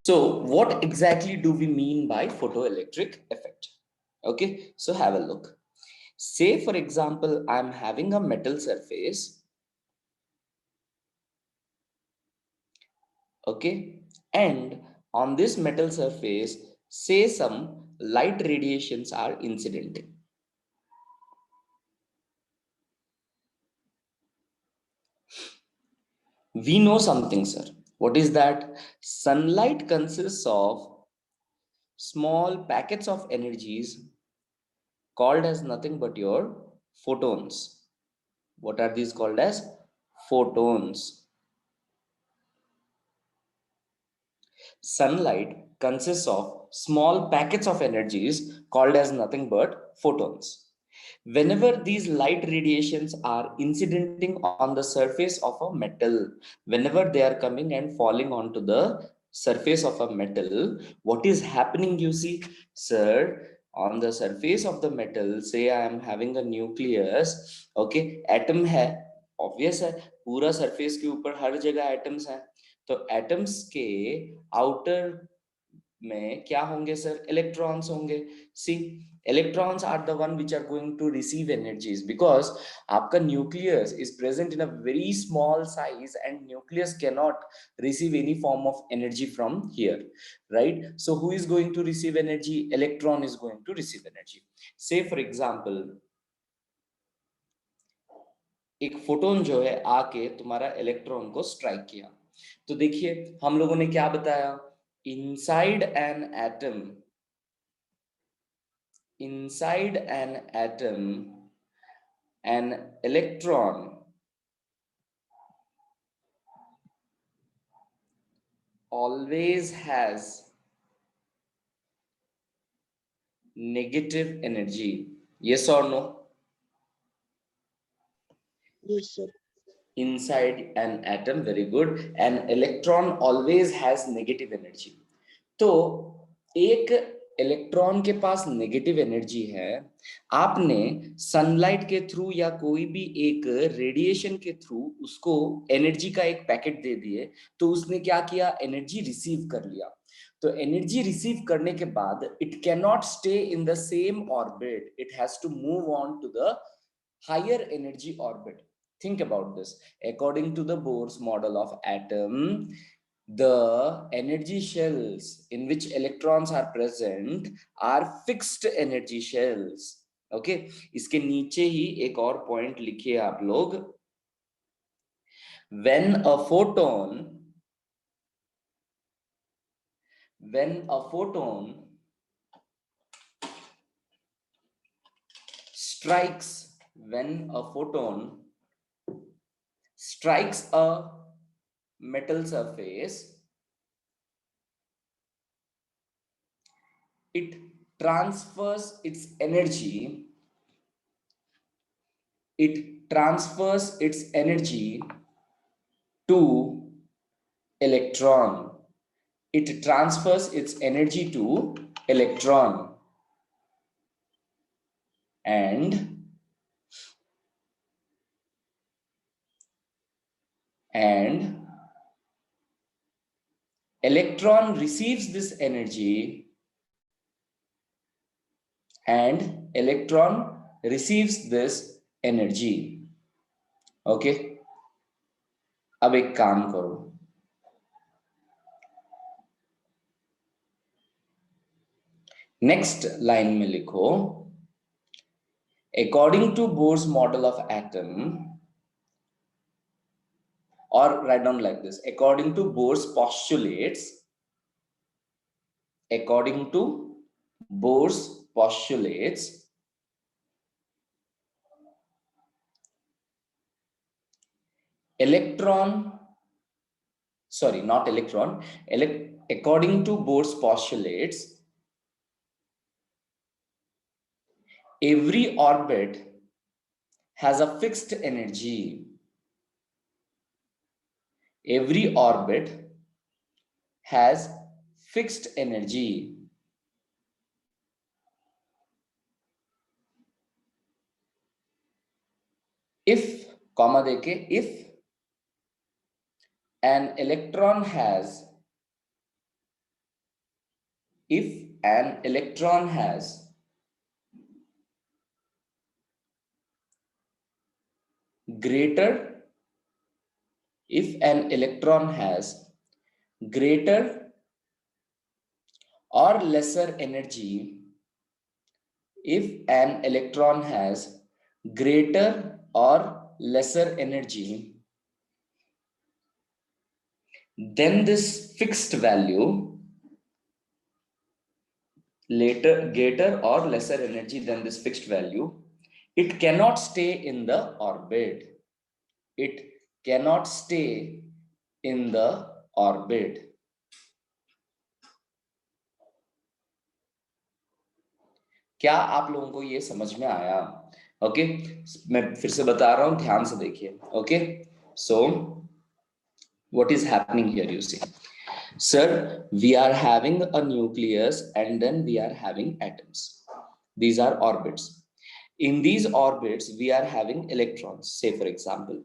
So what exactly do we mean by photoelectric effect? Okay, so have a look. Say for example, I'm having a metal surface, okay, and on this metal surface, say some light radiations are incidenting. We know something, sir. What is that? Sunlight consists of small packets of energies called as nothing but your photons. What are these called as? Photons. Sunlight consists of small packets of energies called as nothing but photons. Whenever these light radiations are incidenting on the surface of a metal, whenever they are coming and falling onto the surface of a metal, what is happening, you see, sir? On the surface of the metal, say I am having a nucleus, okay, atom है, obvious है, पूरा surface के ऊपर हर जगह atoms हैं, तो atoms के outer में क्या होंगे सर? इलेक्ट्रॉन्स होंगे. सी, electrons are the one which are going to receive energies because आपका nucleus is present in a very small size and nucleus cannot receive any form of energy from here, right? So who is going to receive energy? Electron is going to receive energy. Say for example, एक photon जो है आके तुम्हारा electron को strike किया, तो देखिए हम लोगों ने क्या बताया, inside an atom, inside an atom, an electron always has negative energy. Yes or no? Yes, sir. Inside an atom, very good. An electron always has negative energy. तो एक इलेक्ट्रॉन के पास नेगेटिव एनर्जी है, आपने sunlight के through या कोई भी एक रेडिएशन के थ्रू उसको एनर्जी का एक पैकेट दे दिए, तो उसने क्या किया? एनर्जी रिसीव कर लिया. तो एनर्जी रिसीव करने के बाद it can not stay in the same orbit, it has to move on to the higher energy orbit. Think about this. According to the Bohr's model of atom, the energy shells in which electrons are present are fixed energy shells. Okay, इसके नीचे ही एक और point लिखिए आप लोग. when a photon when a photon strikes when a photon strikes a metal surface, it transfers its energy, to electron. It transfers its energy to electron, and electron receives this energy, and electron receives this energy. Okay, अब एक काम करो, next line में लिखो, according to Bohr's model of atom, or write down like this, according to Bohr's postulates, according to Bohr's postulates, according to Bohr's postulates, every orbit has a fixed energy. Every orbit has fixed energy. If, comma देके, if an electron has if an electron has greater greater or lesser energy, if an electron has greater or lesser energy, then this fixed value, greater or lesser energy than this fixed value, it cannot stay in the orbit. It cannot stay in the orbit. क्या आप लोगों को ये समझ में आया? Okay, मैं फिर से बता रहा हूं, ध्यान से देखिए. Okay, so what is happening here, you see, sir, we are having a nucleus and then we are having atoms. These are orbits. In these orbits we are having electrons. Say for example,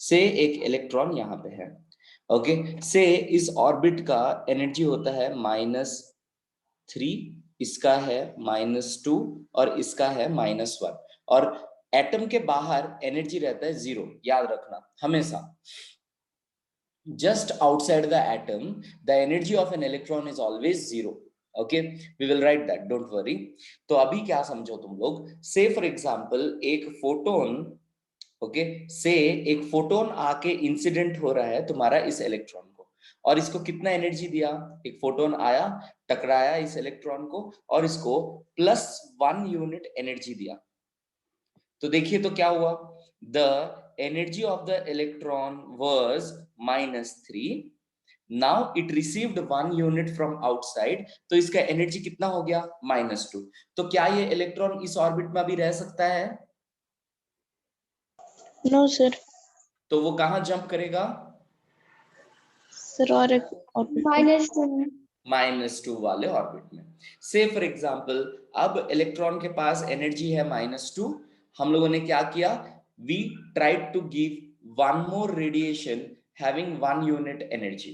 say एक electron यहाँ पे है. Okay, से इस orbit का energy होता है -3, इसका है -2 और इसका है -1. और एटम के बाहर एनर्जी रहता है 0, याद रखना हमेशा. Just outside the atom, the energy of an electron is always 0. Okay, we will write that, don't worry. तो अभी क्या समझो तुम लोग, say for example एक फोटोन, ओके, से एक फोटोन आके इंसिडेंट हो रहा है तुम्हारा इस इलेक्ट्रॉन को, और इसको कितना एनर्जी दिया? एक फोटोन आया, टकराया इस इलेक्ट्रॉन को और इसको +1 यूनिट एनर्जी दिया. तो देखिए तो क्या हुआ, the energy of the electron was -3. Now it received 1 unit from outside, तो इसका एनर्जी कितना हो गया? -2. तो क्या ये इलेक्ट्रॉन इस ऑर्बिट में भी रह सकता है? No sir. तो वो कहां जंप करेगा सर? और -2 वाले ऑर्बिट में. से फॉर एग्जांपल अब इलेक्ट्रॉन के पास एनर्जी है -2. हम लोगों ने क्या किया, we tried to give one more radiation having 1 unit energy.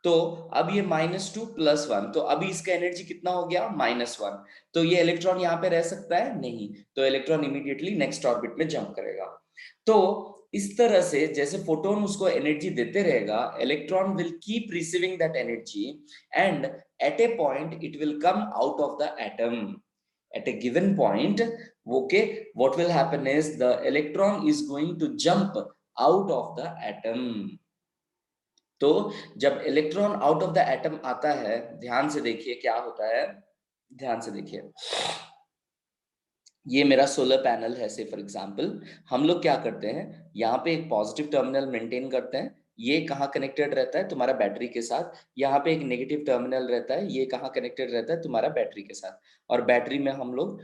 तो अब ये -2 + 1, तो अभी इसका एनर्जी कितना हो गया? -1. तो ये इलेक्ट्रॉन यहाँ पे रह सकता है? नहीं. तो इलेक्ट्रॉन इमीडिएटली नेक्स्ट ऑर्बिट में जंप करेगा. तो इस तरह से जैसे फोटोन उसको एनर्जी देते रहेगा, electron will keep receiving that energy and at a point it will come out of the atom. At a given point, okay, what will happen is the electron is going to jump out of the atom. तो जब electron out of the atom आता है, ध्यान से देखिए क्या होता है, ध्यान से देखिए. ये मेरा सोलर पैनल है, से फॉर एग्जांपल हम लोग क्या करते हैं, यहाँ पे एक पॉजिटिव टर्मिनल मेंटेन करते हैं. ये कहाँ कनेक्टेड रहता है? तुम्हारा बैटरी के साथ. यहाँ पे एक नेगेटिव टर्मिनल रहता है, ये कहाँ कनेक्टेड रहता है? तुम्हारा बैटरी के साथ. और बैटरी में हम लोग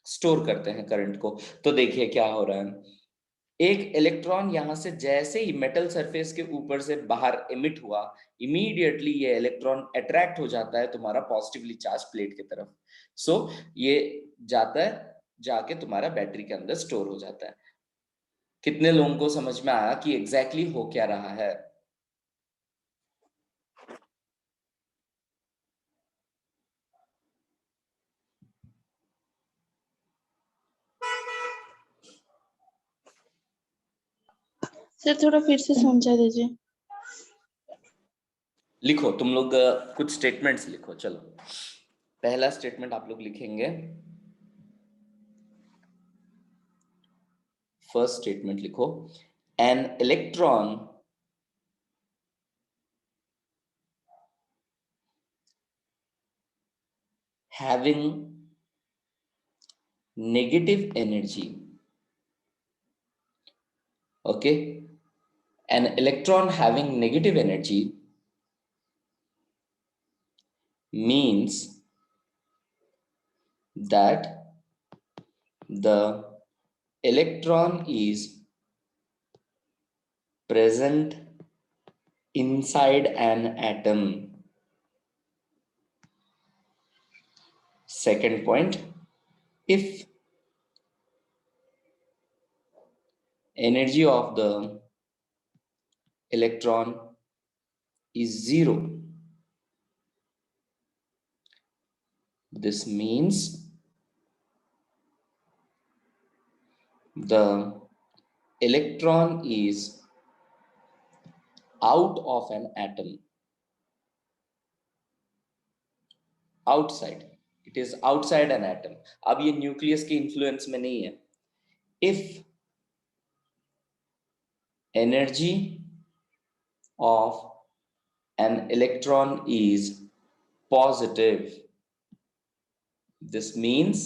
स्टोर करते हैं करंट को. तो देखिए क्या हो रहा है, एक इलेक्ट्रॉन यहां से जैसे ही मेटल सरफेस के ऊपर से बाहर एमिट हुआ, इमीडिएटली ये इलेक्ट्रॉन अट्रैक्ट हो जाता है तुम्हारा पॉजिटिवली चार्ज प्लेट की तरफ. सो ये जाता है, जाके तुम्हारा बैटरी के अंदर स्टोर हो जाता है. कितने लोगों को समझ में आया कि एग्जैक्टली हो क्या रहा है? सर थोड़ा फिर से समझा दीजिए. लिखो तुम लोग कुछ स्टेटमेंट्स लिखो. चलो पहला स्टेटमेंट आप लोग लिखेंगे. फर्स्ट स्टेटमेंट लिखो, an electron having negative energy, okay, an electron having negative energy means that the electron is present inside an atom. Second point, if energy of the electron is 0, this means the electron is out of an atom, outside, it is outside an atom. अब ये nucleus के influence में नहीं है. If energy of an electron is positive, this means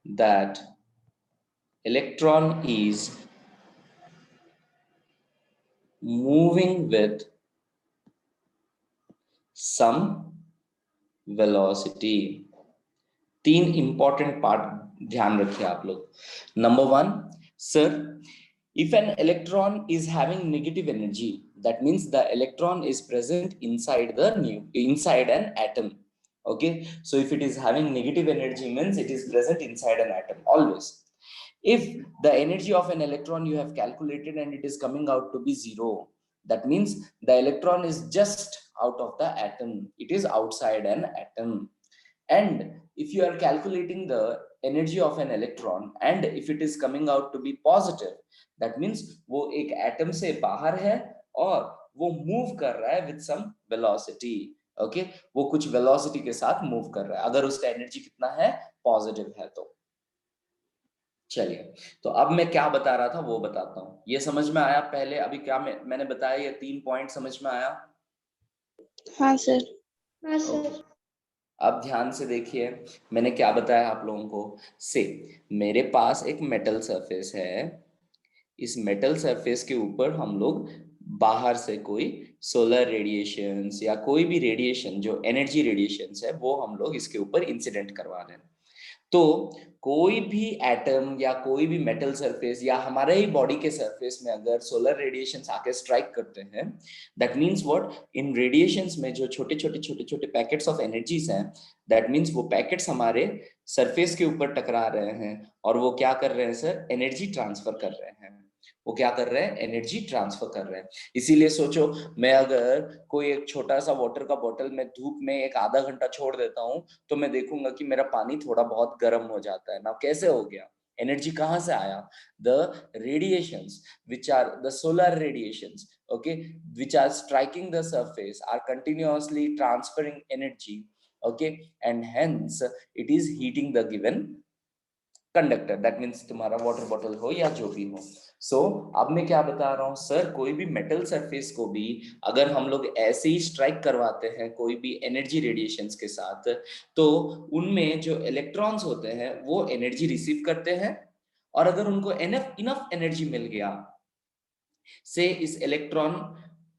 that electron is moving with some velocity. 3 important part ध्यान रखिए आप लोग. Number 1, sir, if an electron is having negative energy, that means the electron is present inside an atom. Okay, so if it is having negative energy means it is present inside an atom always. If the energy of an electron you have calculated and it is coming out to be 0, that means the electron is just out of the atom, it is outside an atom. And if you are calculating the energy of an electron and if it is coming out to be positive, that means वो एक atom से बाहर है और वो move कर रहा है with some velocity. Okay, वो कुछ velocity के साथ move कर रहा है अगर उसका energy कितना है, positive है तो. चलिए, तो अब मैं क्या बता रहा था वो बताता हूँ. ये समझ में आया पहले? अभी क्या मैंने बताया, ये 3 पॉइंट समझ में आया? हाँ सर. हाँ सर. अब ध्यान से देखिए मैंने क्या बताया आप लोगों को. से मेरे पास एक मेटल सरफेस है, इस मेटल सरफेस के ऊपर हम लोग बाहर से कोई सोलर रेडिएशंस या कोई भी रेडिएशन जो एनर्जी रेडिएशंस है वो हम लोग इसके ऊपर इंसिडेंट करवा रहे हैं. तो कोई भी एटम या कोई भी मेटल सरफेस या हमारे ही बॉडी के सरफेस में अगर सोलर रेडिएशंस आके स्ट्राइक करते हैं, that means what, in radiations में जो छोटे छोटे पैकेट्स ऑफ एनर्जीज हैं, दैट मींस वो पैकेट्स हमारे सरफेस के ऊपर टकरा रहे हैं और वो क्या कर रहे हैं सर, एनर्जी ट्रांसफर कर रहे हैं. वो क्या कर रहे हैं, एनर्जी ट्रांसफर कर रहे हैं. इसीलिए सोचो, मैं अगर कोई एक छोटा सा वाटर का बोतल में धूप में एक आधा घंटा छोड़ देता हूं तो मैं देखूंगा कि मेरा पानी थोड़ा बहुत गर्म हो जाता है ना. कैसे हो गया? एनर्जी कहां से आया? The radiations which are the solar radiations, okay, which are striking the surface are continuously transferring energy, okay, and hence it is heating the given conductor. That means तुम्हारा वाटर बॉटल हो या जो भी हो. सो अब मैं क्या बता रहा हूँ सर, कोई भी मेटल सरफेस को भी अगर हम लोग ऐसे ही स्ट्राइक करवाते हैं कोई भी एनर्जी रेडिएशंस के साथ, तो उनमें जो इलेक्ट्रॉन्स होते हैं वो एनर्जी रिसीव करते हैं और अगर उनको इनफ एनर्जी मिल गया, से इस इलेक्ट्रॉन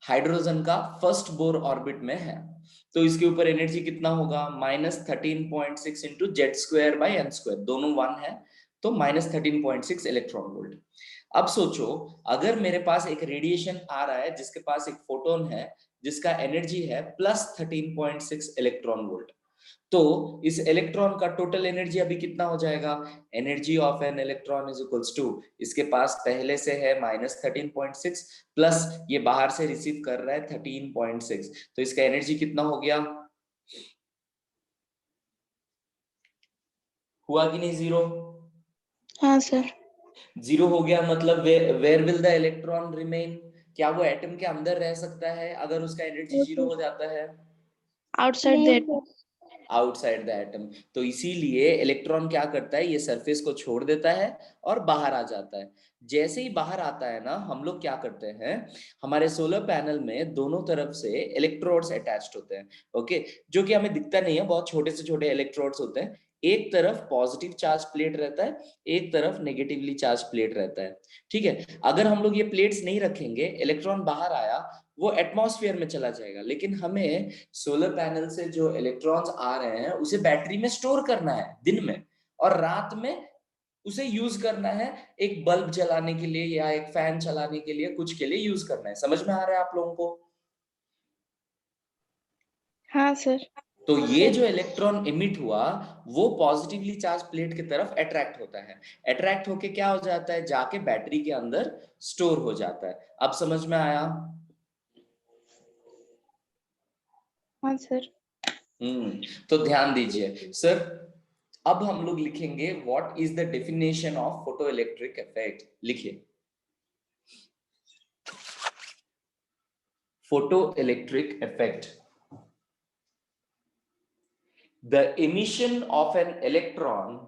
हाइड्रोजन का फर्स्ट बोर ऑर्बिट में है, तो इसके ऊपर एनर्जी कितना होगा, -13.6 into Z square by N square, दोनों 1 है तो -13.6 इलेक्ट्रॉन वोल्ट. अब सोचो अगर मेरे पास एक रेडिएशन आ रहा है जिसके पास एक फोटोन है जिसका एनर्जी है +13.6 इलेक्ट्रॉन वोल्ट, तो इस इलेक्ट्रॉन का टोटल एनर्जी अभी कितना हो जाएगा, energy of an electron is equals to, इसके पास पहले से है -13.6 प्लस ये बाहर से रिसीव कर रहा है 13.6, तो इसका एनर्जी कितना हो गया, हुआ कि नहीं 0? हाँ सर. 0 हो गया मतलब where will the electron remain, क्या वो एटम के अंदर रह सकता है अगर उसका एनर्जी 0 हो जाता है? Outside the outside the atom. तो इसीलिए इलेक्ट्रॉन क्या करता है, ये सरफेस को छोड़ देता है और बाहर आ जाता है. जैसे ही बाहर आता है ना, हम लोग क्या करते हैं, हमारे सोलर पैनल में दोनों तरफ से इलेक्ट्रोड्स अटैच्ड होते हैं, ओके, जो कि हमें दिखता नहीं है, बहुत छोटे से छोटे इलेक्ट्रोड्स होते हैं. एक तरफ पॉजिटिव चार्ज प्लेट रहता है, एक तरफ नेगेटिवली चार्ज प्लेट रहता है. ठीक है, अगर हम लोग ये प्लेट्स नहीं रखेंगे, इलेक्ट्रॉन बाहर आया वो एटमॉस्फेयर में चला जाएगा, लेकिन हमें सोलर पैनल से जो इलेक्ट्रॉन्स आ रहे हैं उसे बैटरी में स्टोर करना है दिन में, और रात में उसे यूज करना है एक बल्ब जलाने के लिए या एक फैन चलाने के लिए, कुछ के लिए यूज करना है. समझ में आ रहा है आप लोगों को? हाँ सर. तो ये जो इलेक्ट्रॉन इमिट हुआ वो पॉजिटिवली चार्ज प्लेट की तरफ अट्रैक्ट होता है, अट्रैक्ट होके क्या हो जाता है, जाके बैटरी के अंदर स्टोर हो जाता है. अब समझ में आया? हाँ सर. तो ध्यान दीजिए सर, अब हम लोग लिखेंगे what is the definition of photo electric effect. लिखिए, photo electric effect, the emission of an electron,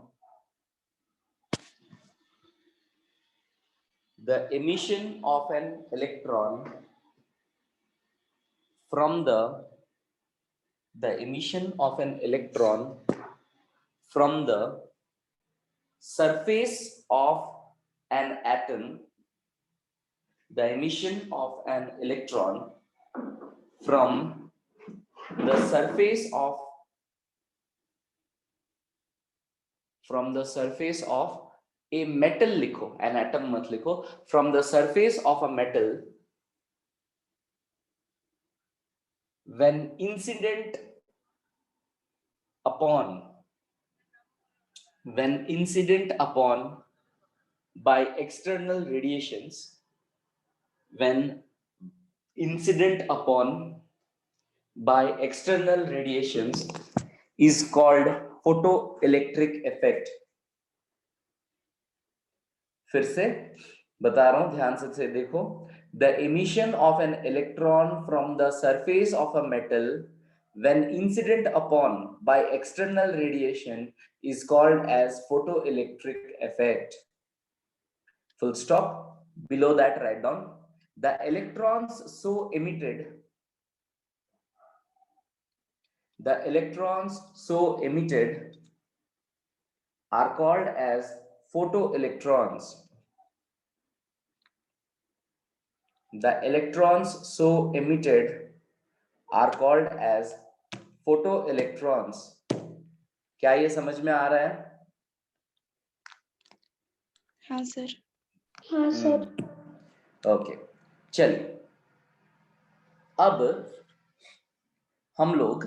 the emission of an electron from the emission of an electron from the surface of an atom, the emission of an electron from the surface of a metal, लिखो, an atom मत लिखो, from the surface of a metal when incident upon by external radiations, when incident upon by external radiations is called photoelectric effect। फिर से बता रहा हूं, ध्यान से देखो, the emission of an electron from the surface of a metal when incident upon by external radiation is called as photoelectric effect। Full stop. Below that, write down the electrons so emitted, the electrons so emitted are called as photoelectrons। The electrons so emitted are called as photoelectrons। क्या ये समझ में आ रहा है? हाँ sir. हाँ sir. Okay, चलिए अब हम लोग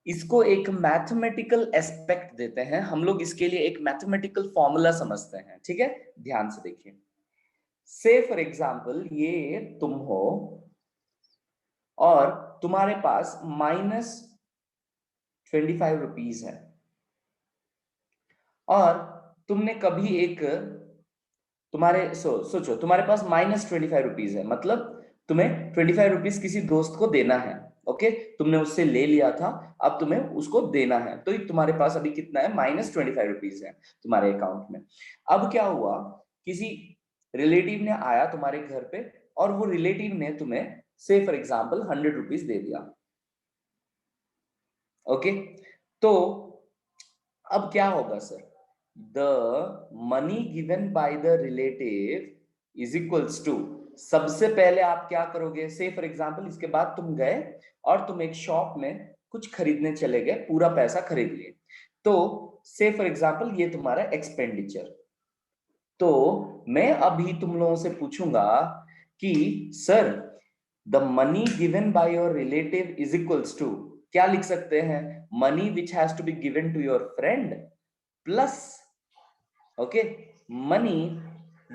इसको एक मैथमेटिकल एस्पेक्ट देते हैं। हम लोग इसके लिए एक मैथमेटिकल फॉर्मूला समझते हैं, ठीक है? ध्यान से देखिए, से फॉर एग्जाम्पल ये तुम हो और तुम्हारे पास -25 रुपीज है, और तुमने कभी एक सोचो तुम्हारे पास -25 रुपीज है, मतलब तुम्हें 25 रुपीज किसी दोस्त को देना है। ओके, तुमने उससे ले लिया था, अब तुम्हें उसको देना है, तो तुम्हारे पास अभी कितना है? -25 रुपीज है तुम्हारे अकाउंट में। अब क्या हुआ, किसी रिलेटिव ने आया तुम्हारे घर पे और वो रिलेटिव ने तुम्हें से फॉर एग्जाम्पल 100 रुपीज दे दिया। ओके, तो अब क्या होगा sir? The money given by the relative is equals to, सबसे पहले आप क्या करोगे? से फॉर एग्जाम्पल इसके बाद तुम गए और तुम एक शॉप में कुछ खरीदने चले गए, पूरा पैसा खरीद लिए, तो से फॉर एग्जाम्पल ये तुम्हारा एक्सपेंडिचर। तो मैं अभी तुम लोगों से पूछूंगा कि sir the money given by your relative is equals to, क्या लिख सकते हैं? Money which has to be given to your friend plus okay money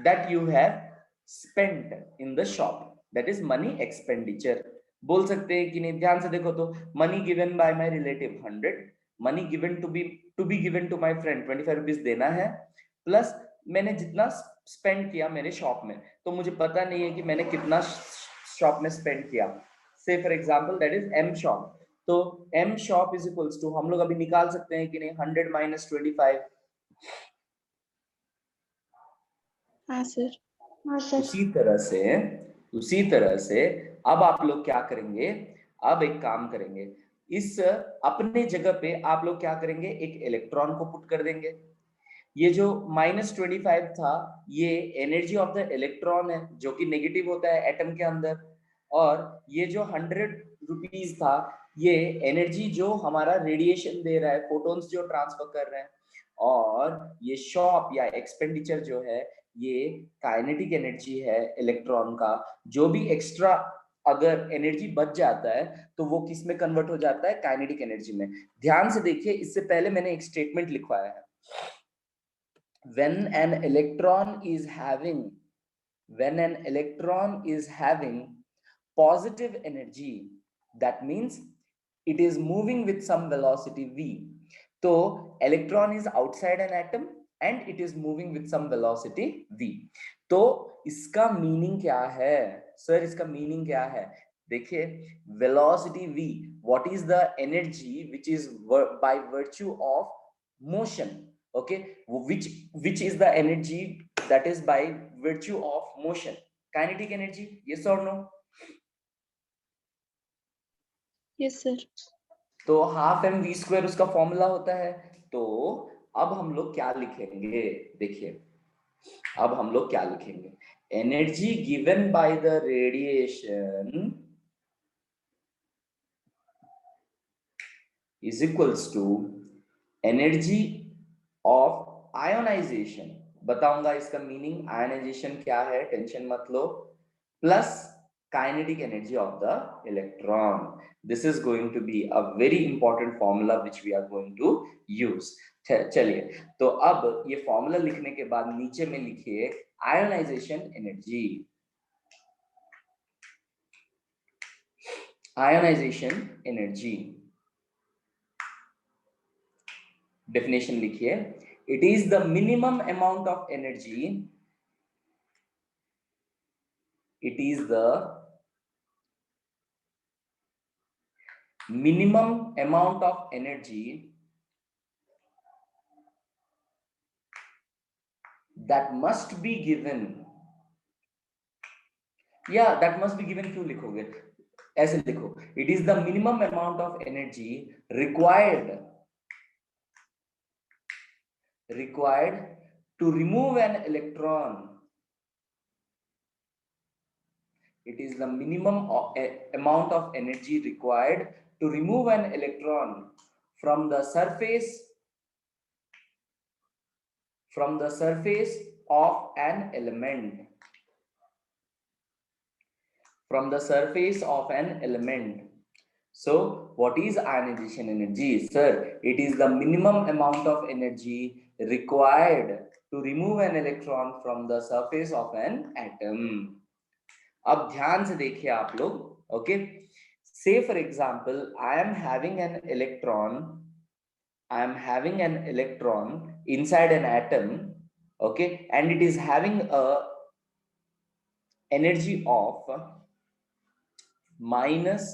that you have spent in the shop, that is money expenditure। बोल सकते हैं कि नहीं? ध्यान से देखो तो, money given by my relative 100, money given to be given to my friend 25 rupees देना है, प्लस मैंने जितना स्पेंड किया मेरे शॉप में, तो मुझे पता नहीं है कि मैंने कितना शॉप में स्पेंड किया। Say for example that is M shop, तो M shop is equals to, हम लोग अभी निकाल सकते हैं कि नहीं, 100 - 25। हाँ सर। हाँ सर। उसी तरह से अब आप लोग क्या करेंगे? अब एक काम करेंगे, इस अपने जगह पे आप लोग क्या करेंगे? एक इलेक्ट्रॉन को पुट कर देंगे। ये जो -25 था, ये एनर्जी ऑफ द इलेक्ट्रॉन है, जो कि नेगेटिव होता है एटम के अंदर, और ये जो 100 रुपीज था, ये एनर्जी जो हमारा रेडिएशन दे रहा है, फोटॉन्स जो ट्रांसफर कर रहे हैं, और ये शॉप या एक्सपेंडिचर जो है, ये काइनेटिक एनर्जी है इलेक्ट्रॉन का। जो भी एक्स्ट्रा अगर एनर्जी बच जाता है तो वो किस में कन्वर्ट हो जाता है? काइनेटिक एनर्जी में। ध्यान से देखिए, इससे पहले मैंने एक स्टेटमेंट लिखवाया है, when an electron is having positive energy, that means it is moving with some velocity v. तो electron is outside an atom and it is moving with some velocity v. तो इसका मीनिंग क्या है sir? इसका meaning क्या है? देखिए, velocity v, what is the energy which is by virtue of motion? Okay, which is the energy that is by virtue of motion? Kinetic energy, yes or no? Yes sir. तो half M we square उसका formula होता है। तो अब हम लोग क्या लिखेंगे? देखिए, अब हम लोग क्या लिखेंगे? Energy given by the radiation is equals to energy of ionization. बताऊंगा इसका मीनिंग, आयनाइजेशन क्या है, टेंशन मत लो, plus kinetic energy of the electron. This is going to be a very important formula which we are going to use. चलिए, तो अब ये formula लिखने के बाद नीचे में लिखिए ionisation energy. Ionisation energy definition लिखिए, it is the minimum amount of energy, it is the minimum amount of energy that must be given, yeah, that must be given। क्यों लिखोगे? ऐसे लिखो, it is the minimum amount of energy required to remove an electron. It is the minimum amount of energy required to remove an electron from the surface of an element. From the surface of an element. So what is ionization energy? Sir, it is the minimum amount of energy required to remove an electron from the surface of an atom. अब ध्यान से देखिए आप लोग, okay? Say for example, I am having an electron inside an atom, okay, and it is having a energy of minus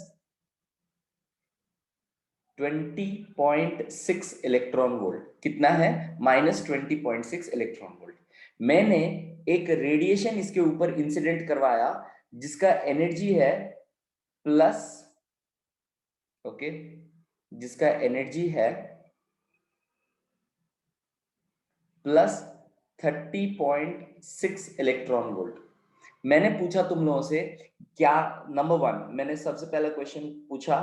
20.6 electron volt. कितना है? Minus 20.6 electron volt. मैंने एक रेडिएशन इसके ऊपर इंसिडेंट करवाया जिसका एनर्जी है प्लस, ओके, जिसका एनर्जी है प्लस 30.6 इलेक्ट्रॉन वोल्ट। मैंने पूछा तुम लोगों से, क्या नंबर 1 मैंने सबसे पहला क्वेश्चन पूछा,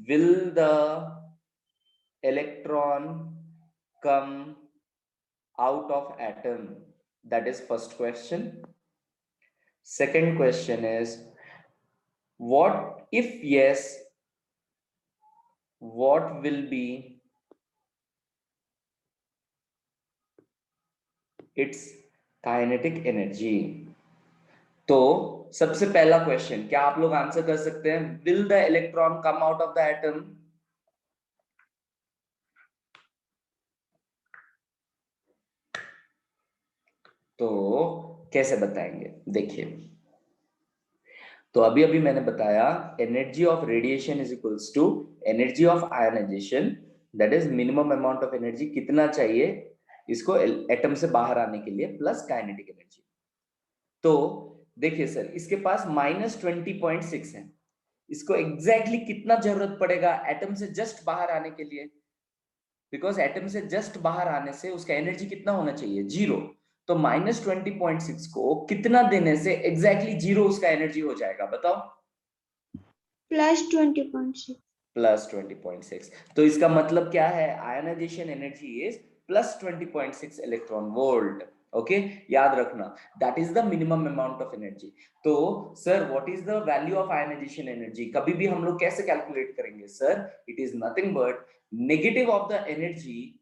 will the electron come out of atom? That is first question. Second question is, what if yes, what will be its kinetic energy? तो सबसे पहला क्वेश्चन क्या आप लोग आंसर कर सकते हैं? Will the electron come out of the atom? तो कैसे बताएंगे? देखिए, तो अभी अभी मैंने बताया energy of radiation is equals to energy of ionisation, that is minimum amount of energy, कितना चाहिए इसको एटम से बाहर आने के लिए, प्लस काइनेटिक एनर्जी। तो देखिए सर, इसके पास माइनस 20.6 है, इसको एग्जैक्टली कितना जरूरत पड़ेगा एटम से जस्ट बाहर आने के लिए? बिकॉज एटम से जस्ट बाहर आने से उसका एनर्जी कितना होना चाहिए? 0। तो माइनस 20.6 को कितना देने से एग्जैक्टली 0 उसका एनर्जी हो जाएगा? बताओ। प्लस 20.6। प्लस 20.6। तो इसका मतलब क्या है? Ionisation energy is plus 20.6 electron volt. Okay, याद रखना, that is the minimum amount of energy. तो sir, what is the value of ionisation energy? कभी भी हम लोग कैसे कैलकुलेट करेंगे sir? It is nothing but negative of the energy,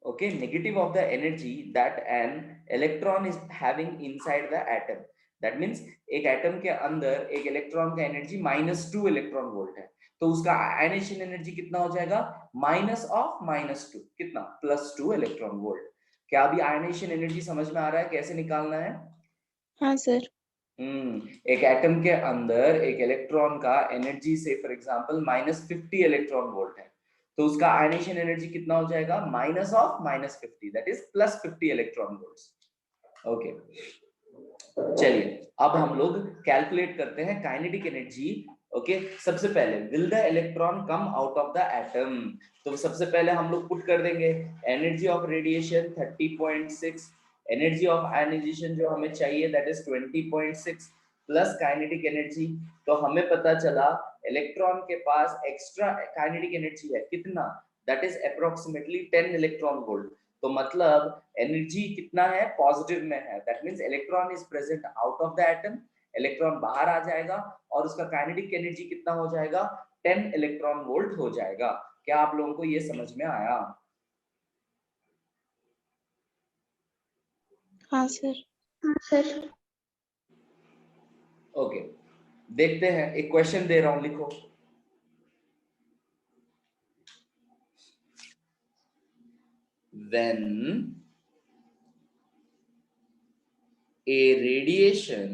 okay, negative of the energy that an electron is having inside the atom. That means एक atom के अंदर एक इलेक्ट्रॉन का एनर्जी -2 इलेक्ट्रॉन वोल्ट है, तो उसका आयनाइजेशन एनर्जी कितना हो जाएगा, -2 कितना, +2 इलेक्ट्रॉन वोल्ट। क्या अभी आयनाइजेशन एनर्जी समझ में आ रहा है कैसे निकालना है? हाँ सर। एक एटम के अंदर एक इलेक्ट्रॉन का एनर्जी से फॉर एग्जांपल -50 इलेक्ट्रॉन वोल्ट है, तो उसका आयनाइजेशन एनर्जी कितना हो जाएगा, -50 that is +50 electron volts. Okay, चलिए अब हम लोग कैलकुलेट करते हैं काइनेटिक एनर्जी। ओके, सबसे पहले will the electron come out of the atom, तो सबसे पहले हम लोग पुट कर देंगे energy of radiation 30.6, energy of ionisation जो हमें चाहिए that is 20.6 plus kinetic energy. तो हमें पता चला इलेक्ट्रॉन के पास एक्स्ट्रा काइनेटिक एनर्जी है कितना, that is approximately 10 electron volt. तो मतलब एनर्जी कितना है, पॉजिटिव में है, that means electron is present out of the atom, electron बाहर आ जाएगा और उसका काइनेटिक एनर्जी कितना हो जाएगा, 10 इलेक्ट्रॉन वोल्ट हो जाएगा। क्या आप लोगों को ये समझ में आया? हाँ सर। हाँ सर। ओके, देखते हैं, एक क्वेश्चन दे रहा हूं, लिखो। When a radiation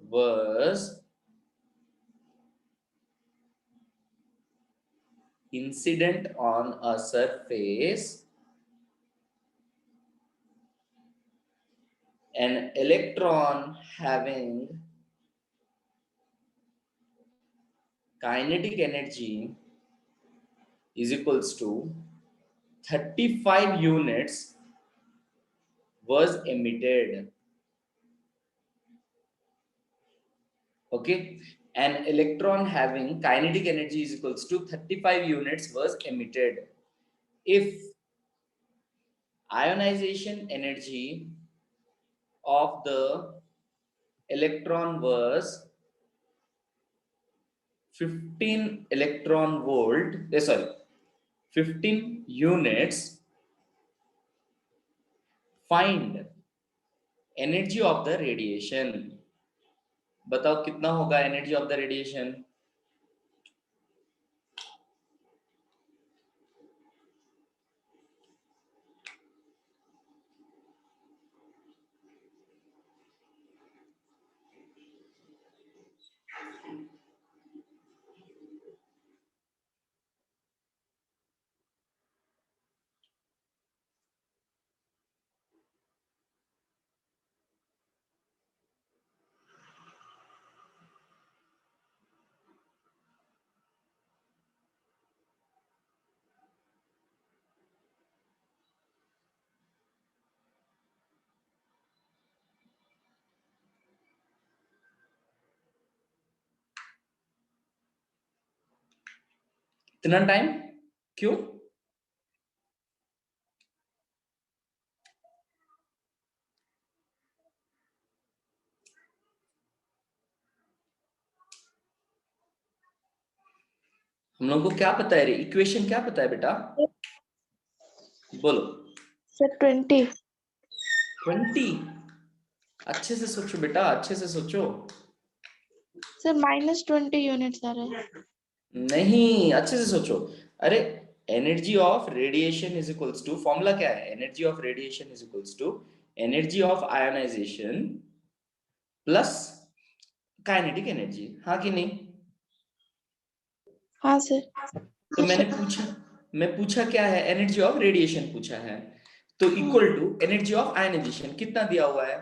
was incident on a surface, an electron having kinetic energy is equals to 35 units was emitted. Okay, an electron having kinetic energy is equals to 35 units was emitted if ionization energy of the electron was 15 electron volt, 15 units. Find energy of the radiation. बताओ कितना होगा energy of the radiation? इतना time क्यों? हम लोग को क्या पता है रे, इक्वेशन क्या पता है बेटा? बोलो। सर 20। अच्छे से सोचो बेटा, अच्छे से सोचो। सर -20 यूनिट्स आ रहा है। नहीं, अच्छे से सोचो। अरे energy of radiation is equals to, formula क्या है, energy of radiation is equals to energy of ionisation plus kinetic energy, हाँ कि नहीं? हाँ सर। तो मैं पूछा क्या है, एनर्जी ऑफ रेडिएशन पूछा है, तो equal to energy of ionization कितना दिया हुआ है,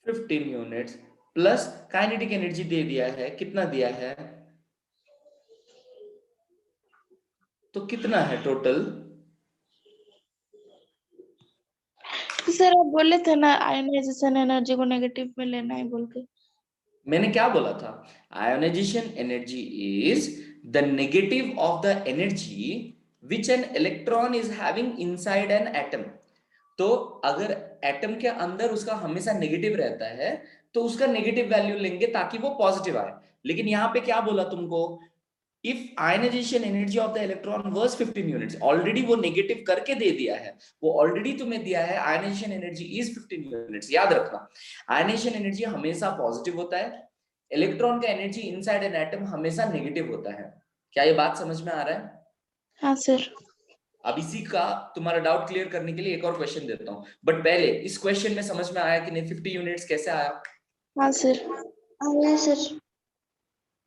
15 यूनिट्स प्लस काइनेटिक एनर्जी दे दिया है, कितना दिया है, तो कितना है टोटल? तो सर आप बोले थे ना आयोनाइजेशन एनर्जी को नेगेटिव में लेना है बोल के। मैंने क्या बोला था, ionization energy is the negative of the energy which an electron is having inside an atom. तो अगर एटम के अंदर उसका हमेशा नेगेटिव रहता है तो उसका नेगेटिव वैल्यू लेंगे ताकि वो पॉजिटिव आए। लेकिन यहाँ पे क्या बोला तुमको, if ionization energy of the electron was 15 units, already वो नेगेटिव करके दे दिया है, वो ऑलरेडी तुम्हें दिया है ionization energy is 15 units. याद रखना, ionization energy हमेशा पॉजिटिव होता है, इलेक्ट्रॉन का एनर्जी इनसाइड एन एटम हमेशा नेगेटिव होता है. क्या ये बात समझ में आ रहा है? हाँ सर. अब इसी का तुम्हारा डाउट क्लियर करने के लिए एक और क्वेश्चन देता हूं, बट पहले इस क्वेश्चन में समझ में आया कि नहीं 50 यूनिट्स कैसे आया? हाँ सर. आया सर.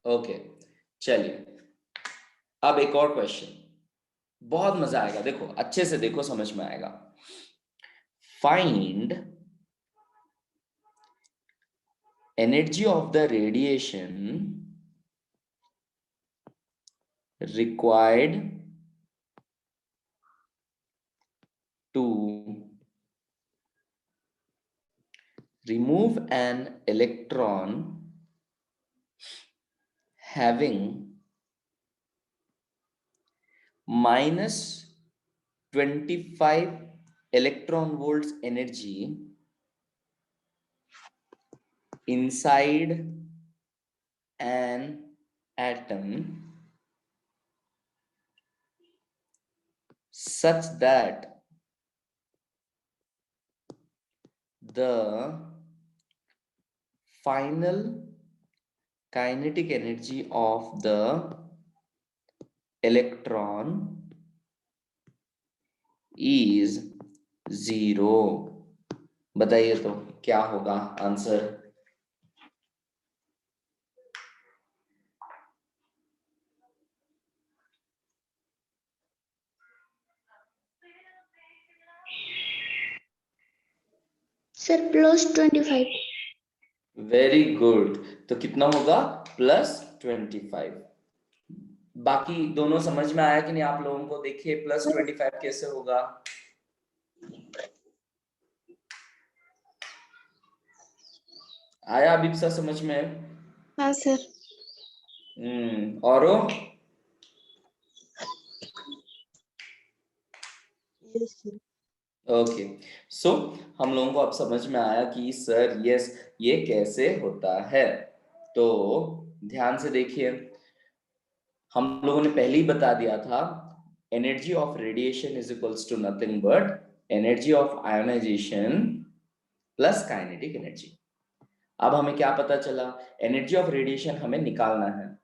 ओके, चलिए अब एक और क्वेश्चन, बहुत मजा आएगा, देखो अच्छे से देखो, समझ में आएगा. Find energy of the radiation required to remove an electron having minus 25 electron volts energy inside an atom such that the final kinetic energy of the electron is 0. बताइए तो क्या होगा आंसर? सर +25. वेरी गुड, तो कितना होगा? +25. बाकी दोनों समझ में आया कि नहीं आप लोगों को? देखिए +25 कैसे होगा? आया अभिप्सा समझ में? हाँ सर. और ओके, सो हम लोगों को अब समझ में आया कि सर यस ये कैसे होता है. तो ध्यान से देखिए, हम लोगों ने पहले ही बता दिया था, energy of radiation is equals to nothing but energy of ionisation plus kinetic energy. अब हमें क्या पता चला? एनर्जी ऑफ रेडिएशन हमें निकालना है,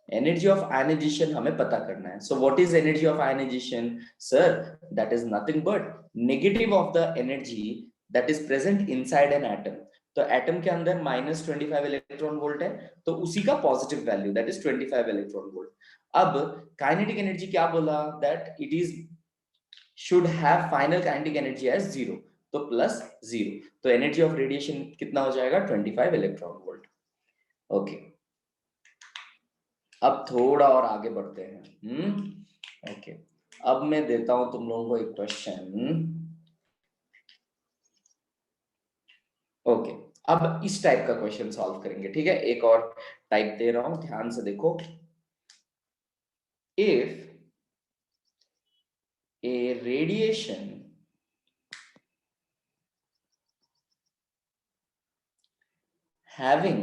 एनर्जी ऑफ आयनाइजेशन हमें पता करना है. So what is energy of ionization? Sir that is nothing but negative of the energy that is present inside an atom. तो एटम के अंदर -25 इलेक्ट्रॉन वोल्ट है, तो उसी का positive value that is 25 electron volt. अब काइनेटिक एनर्जी क्या बोला? That it is should have final kinetic energy as 0, तो +0. तो एनर्जी ऑफ रेडिएशन कितना हो जाएगा? 25 इलेक्ट्रॉन वोल्ट. ओके, अब थोड़ा और आगे बढ़ते हैं. ओके, अब मैं देता हूं तुम लोगों को एक क्वेश्चन. ओके, अब इस टाइप का क्वेश्चन सॉल्व करेंगे. ठीक है, एक और टाइप दे रहा हूं, ध्यान से देखो. If A radiation having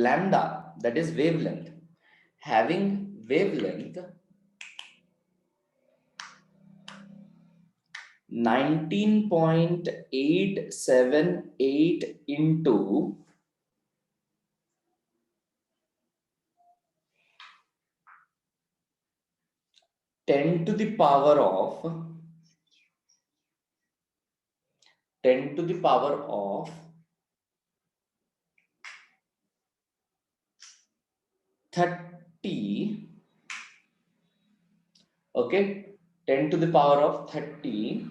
lambda, that is wavelength, having wavelength 19.878 into 10 to the power of 30, okay, 10 to the power of 30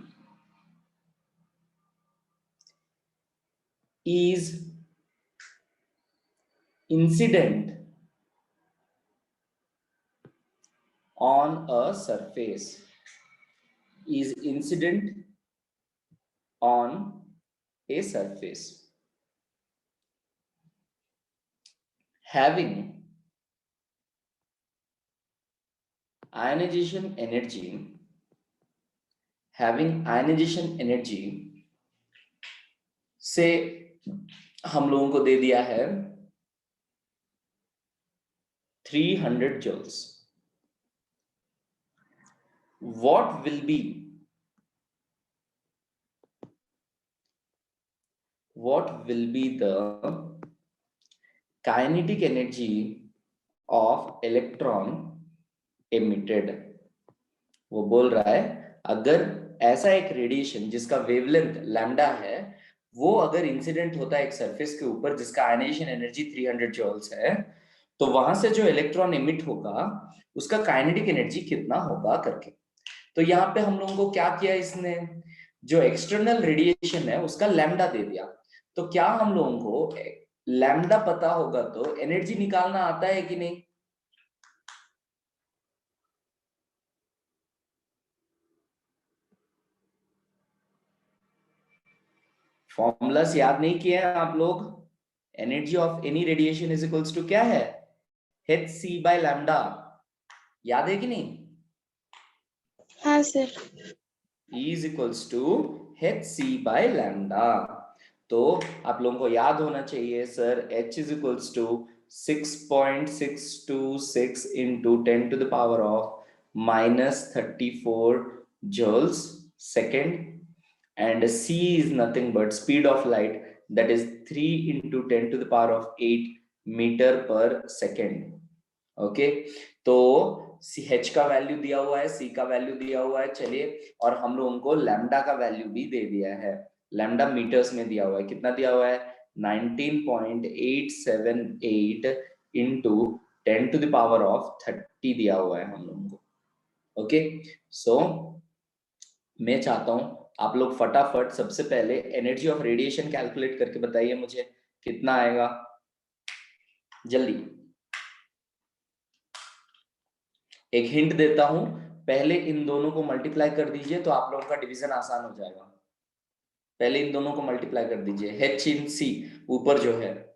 is incident on a surface, is incident on a surface having ionization energy, से हम लोगों को दे दिया है 300 joules. What will be the kinetic energy of electron emitted? वो बोल रहा है अगर ऐसा एक रेडिएशन जिसका वेवलेंथ लैम्डा है, वो अगर इंसिडेंट होता है एक सरफेस के ऊपर जिसका आयनाइजेशन एनर्जी 300 जूल्स है, तो वहां से जो इलेक्ट्रॉन एमिट होगा उसका काइनेटिक एनर्जी कितना होगा करके। तो यहाँ पे हम लोगों को क्या किया, इसने जो एक्सटर्नल रेडिएशन है उसका लैम्डा दे दिया। तो क्या हम लोगों को लैम्डा पता होगा तो एनर्जी निकालना आता है कि नहीं? फॉर्मूलास याद नहीं किए हैं आप लोग? Energy of any radiation is equals to क्या है? hc by lambda। याद है कि नहीं? हाँ sir. E is equals to hc by lambda। तो आप लोगों को याद होना चाहिए sir, h is equals to 6.626 into 10 to the power of -34 joules second, and c is nothing but speed of light, that is 3 into 10 to the power of 8 meter per second। Okay, तो h का value दिया हुआ है, c का value दिया हुआ है, चलिए, और हम लोगों को लैम्डा का वैल्यू भी दे दिया है। लैम्डा मीटर्स में दिया हुआ है, कितना दिया हुआ है? 19.878 into 10 to the power of 30 दिया हुआ है हम लोगों को। ओके, सो मैं चाहता हूं आप लोग फटाफट सबसे पहले एनर्जी ऑफ रेडिएशन कैलकुलेट करके बताइए मुझे कितना आएगा, जल्दी। एक हिंट देता हूं, पहले इन दोनों को मल्टीप्लाई कर दीजिए तो आप लोगों का डिवीजन आसान हो जाएगा। पहले इन दोनों को मल्टीप्लाई कर दीजिए, h इन c ऊपर जो है।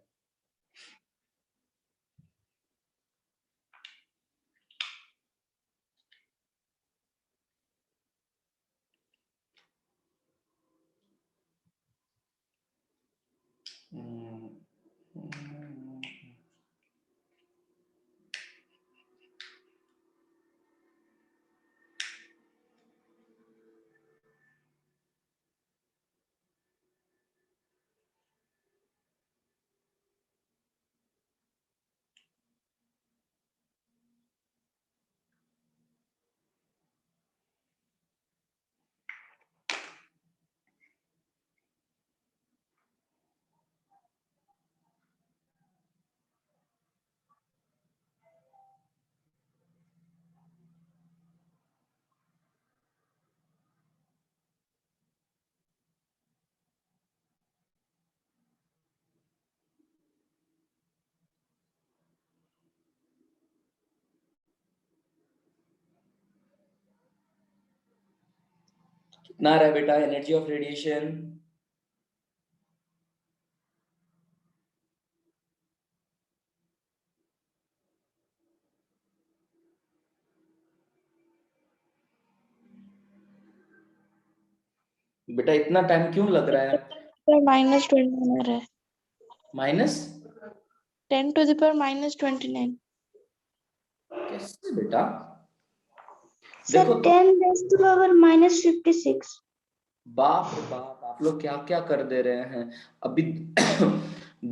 कितना आ रहा है बेटा एनर्जी ऑफ रेडिएशन? बेटा इतना टाइम क्यों लग रहा है? -29 आ रहा है। Minus 10 to the power -29। कैसे बेटा? सर देखो तो 10 raised to power -56। बाप रे बाप, आप लोग क्या क्या कर दे रहे हैं अभी।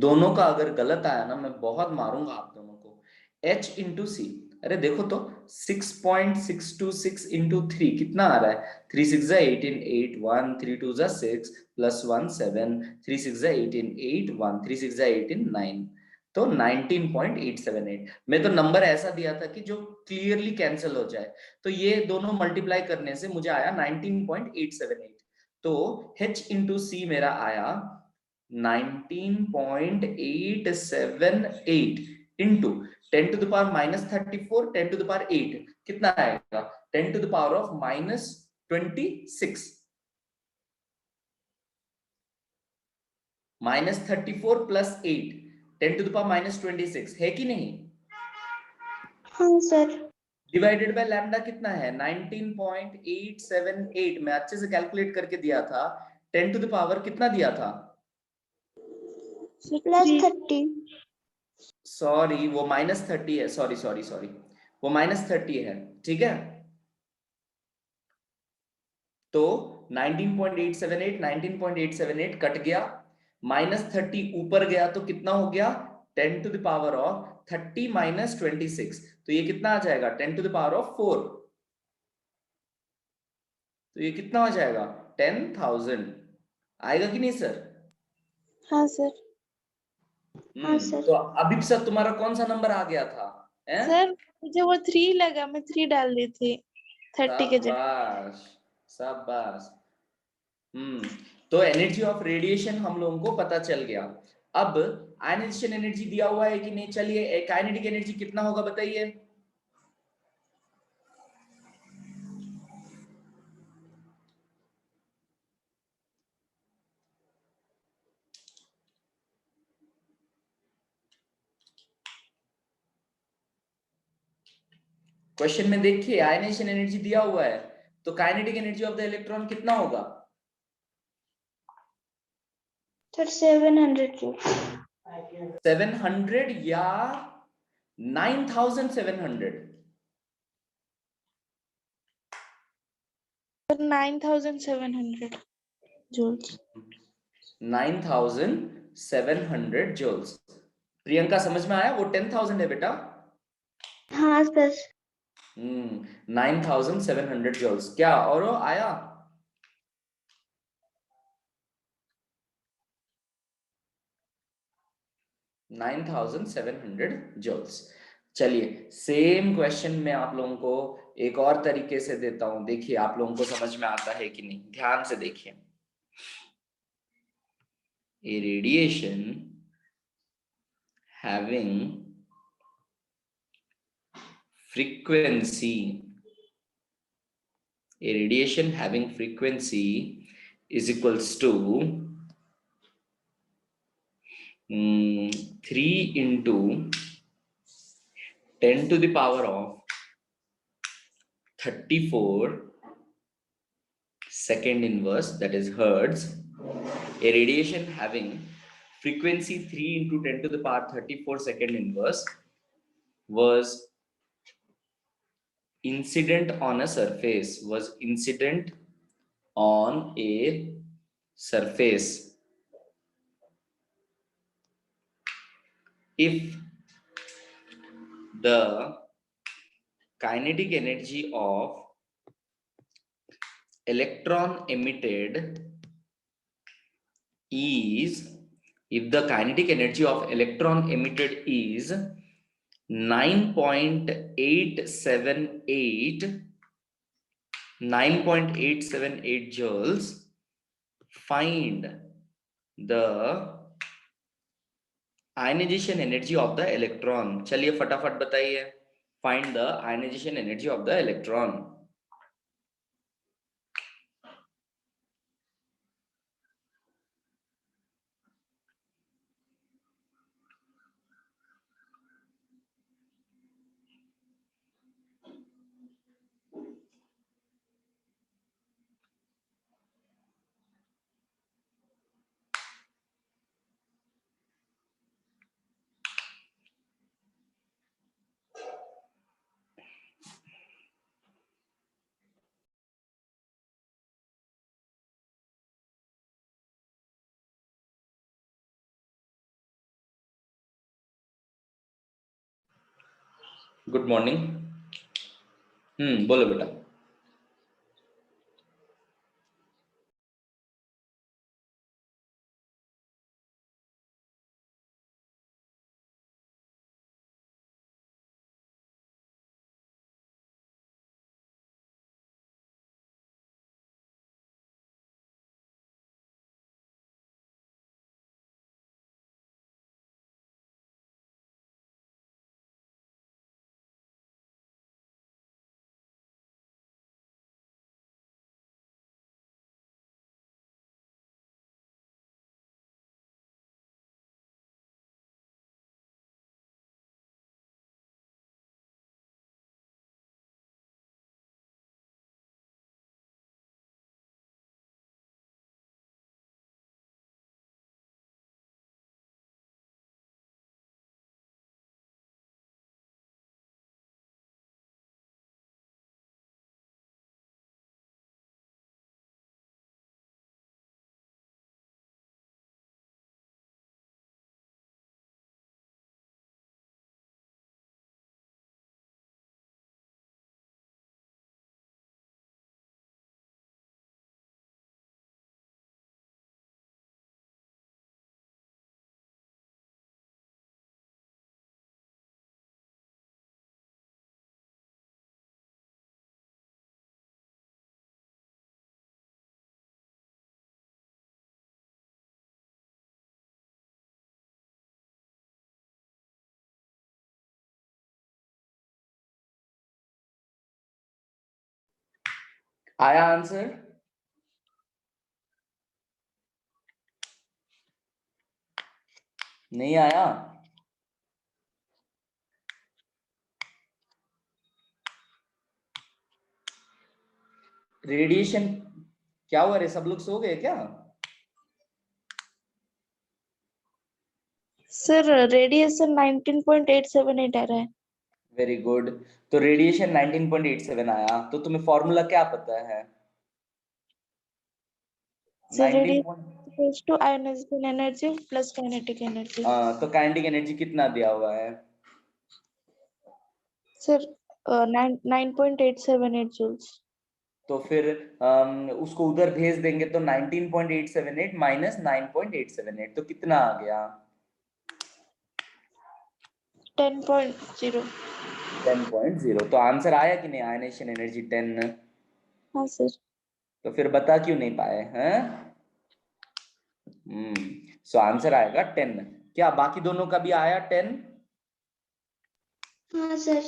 दोनों का अगर गलत आया ना, मैं बहुत मारूंगा आप दोनों को। h इंटू सी, अरे देखो तो 6.626 इंटू 3 कितना आ रहा है? 3 6 18 8 1 3 2 6 प्लस 1 7 3 6 18 8 1 3 6 18 9, तो 19.878। मैं तो नंबर ऐसा दिया था कि जो क्लियरली कैंसिल हो जाए, तो ये दोनों मल्टीप्लाई करने से मुझे आया 19.878। तो h इंटू सी मेरा आया 19.878 into 10 to the power -34 10 to the power 8 कितना आएगा? 10 to the power of -26। -34 plus 8 10 to the power -26 है कि नहीं? हाँ सर। डिवाइडेड बाय लैम्डा कितना है? 19.878। मैं अच्छे से कैलकुलेट करके दिया था। 10 to the power कितना दिया था? +30। सॉरी वो -30 है, सॉरी सॉरी सॉरी, वो -30 है, ठीक है। तो 19.878 19.878 कट गया, -30 ऊपर गया तो कितना हो गया, 10⁻30 -26, तो ये कितना आ जाएगा 10⁴। तो ये कितना हो जाएगा 10,000 आएगा कि नहीं सर? हाँ सर। हाँ सर। तो अभी सर तुम्हारा कौन सा नंबर आ गया था? सर मुझे वो 3 लगा, मैं 3 डाल दी थी 30 के जगह। शाबाश शाबाश। तो एनर्जी ऑफ रेडिएशन हम लोगों को पता चल गया। अब आयनाइजेशन एनर्जी दिया हुआ है कि नहीं, चलिए काइनेटिक एनर्जी कितना होगा बताइए। क्वेश्चन में देखिए आयनाइजेशन एनर्जी दिया हुआ है, तो kinetic energy of the electron कितना होगा? Sir 700 joule. 700 या 9700? Sir 9700 joules. 9700 जूल्स। प्रियंका समझ में आया? वो 10,000 है बेटा। हाँ सर। 9700 जूल्स। क्या और वो आया? 9700 जूल्स। चलिए सेम क्वेश्चन मैं आप लोगों को एक और तरीके से देता हूं, देखिए आप लोगों को समझ में आता है कि नहीं, ध्यान से देखिए। A radiation having frequency, a radiation having frequency is equals to 3 into 10 to the power of 34 second inverse, that is hertz. A radiation having frequency 3 into 10 to the power 34 second inverse was incident on a surface, if the kinetic energy of electron emitted is, if the kinetic energy of electron emitted is 9.878 joules, find the ionization energy of the electron. चलिए फटाफट बताइए, find the ionization energy of the electron. Good morning. बोलो बेटा। आया answer? नहीं आया? Radiation क्या हुआ रे, सब लोग सो गए क्या? सर रेडिएशन 19.878 आ रहा है। Very good. तो रेडिएशन 19.87 आया, तो तुम्हें फॉर्मूला क्या पता है? Sir 19 radiation to ionization energy plus kinetic energy. तो काइनेटिक एनर्जी कितना दिया हुआ है? Sir 9.878 joules. तो फिर उसको उधर भेज देंगे तो 19.878 माइनस 9.878 तो कितना आ गया? 10.0। 10.0। तो आंसर आया कि नहीं? Ionisation energy 10। हाँ सर। तो फिर बता क्यों नहीं पाए हैं? सो आंसर आएगा 10। क्या बाकी दोनों का भी आया 10? हाँ सर।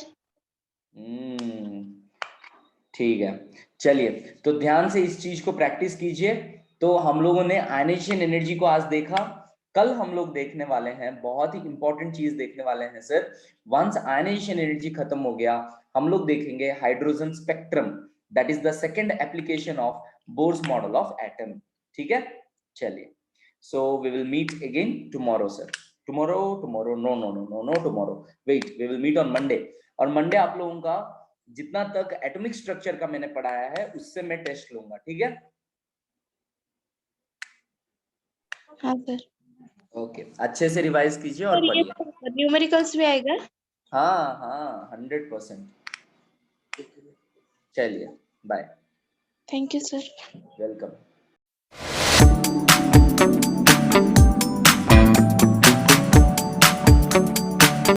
ठीक है, चलिए तो ध्यान से इस चीज को प्रैक्टिस कीजिए। तो हम लोगों ने आयनेशन एनर्जी को आज देखा। कल हम लोग देखने वाले हैं, बहुत ही इंपॉर्टेंट चीज देखने वाले हैं सर। वंस आयनेशन एनर्जी खत्म हो गया, हम लोग देखेंगे hydrogen spectrum. That is the second application of Bohr's model of atom. ठीक है, चलिए। So we will meet again tomorrow sir. Tomorrow tomorrow no no no no no tomorrow, wait, we will meet on Monday. और Monday आप लोगों का जितना तक atomic structure का मैंने पढ़ाया है उससे मैं टेस्ट लूंगा, ठीक है? हाँ सर। ओके, अच्छे से रिवाइज कीजिए और सर ये पढ़िए। न्यूमेरिकल्स भी आएगा? हाँ हाँ, 100%। चलिए, bye. Thank you sir. Welcome.